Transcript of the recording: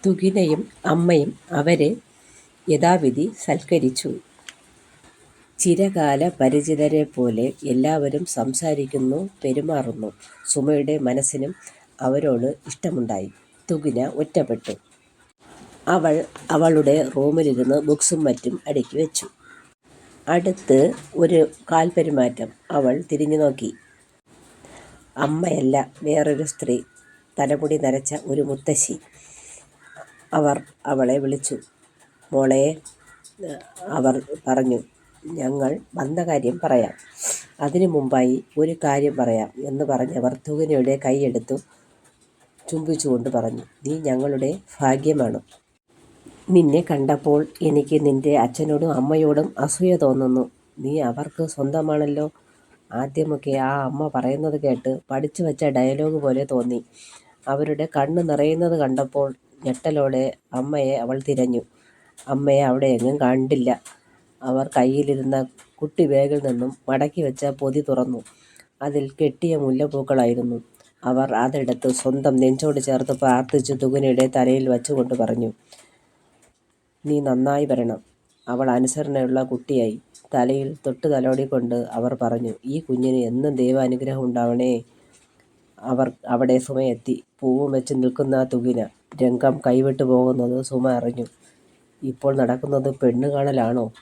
തുകിനയും അമ്മയും അവരെ യഥാവിധി സൽക്കരിച്ചു. ചിരകാല പരിചിതരെപ്പോലെ എല്ലാവരും സംസാരിക്കുന്നു, പെരുമാറുന്നു. സുമയുടെ മനസ്സിനും അവരോട് ഇഷ്ടമുണ്ടായി. തുകിന ഒറ്റപ്പെട്ടു. അവൾ അവളുടെ റൂമിലിരുന്ന് ബുക്സും മറ്റും അടുക്കി വെച്ചു. അടുത്ത് ഒരു കാൽപ്പെരുമാറ്റം. അവൾ തിരിഞ്ഞു നോക്കി. അമ്മയല്ല, വേറൊരു സ്ത്രീ, തലമുടി നരച്ച ഒരു മുത്തശ്ശി. അവർ അവളെ വിളിച്ചു. മോളെ, അവർ പറഞ്ഞു. ഞങ്ങൾ വന്ന കാര്യം പറയാം. അതിനു മുമ്പായി ഒരു കാര്യം പറയാം എന്ന് പറഞ്ഞവർ തുകിനയുടെ കൈയെടുത്തു ചുംബിച്ചുകൊണ്ട് പറഞ്ഞു. നീ ഞങ്ങളുടെ ഭാഗ്യമാണ്. നിന്നെ കണ്ടപ്പോൾ എനിക്ക് നിന്റെ അച്ഛനോടും അമ്മയോടും അസൂയ തോന്നുന്നു. നീ അവർക്ക് സ്വന്തമാണല്ലോ. ആദ്യമൊക്കെ ആ അമ്മ പറയുന്നത് കേട്ട് പഠിച്ചു വച്ച ഡയലോഗ് പോലെ തോന്നി. അവരുടെ കണ്ണ് നിറയുന്നത് കണ്ടപ്പോൾ ഞെട്ടലോടെ അമ്മയെ അവൾ തിരഞ്ഞു. അമ്മയെ അവിടെ എങ്ങും കണ്ടില്ല. അവർ കയ്യിലിരുന്ന കുട്ടി ബാഗിൽ നിന്നും മടക്കി വെച്ച പൊതി തുറന്നു. അതിൽ കെട്ടിയ മുല്ലപ്പൂക്കളായിരുന്നു. അവർ അതെടുത്ത് സ്വന്തം നെഞ്ചോട് ചേർത്ത് പ്രാർത്ഥിച്ചു തുകിനയുടെ തലയിൽ വച്ചുകൊണ്ട് പറഞ്ഞു. നീ നന്നായി വരണം. അവൾ അനുസരണയുള്ള കുട്ടിയായി. തലയിൽ തൊട്ട് തലോടിക്കൊണ്ട് അവർ പറഞ്ഞു. ഈ കുഞ്ഞിന് എന്നും ദൈവാനുഗ്രഹം ഉണ്ടാവണേ. അവിടെ സുമയെത്തി. പൂവും വെച്ച് നിൽക്കുന്ന തുകിന. രംഗം കൈവിട്ടു പോകുന്നത് സുമ അറിഞ്ഞു. ഇപ്പോൾ നടക്കുന്നത് പെണ്ണുകാണലാണോ?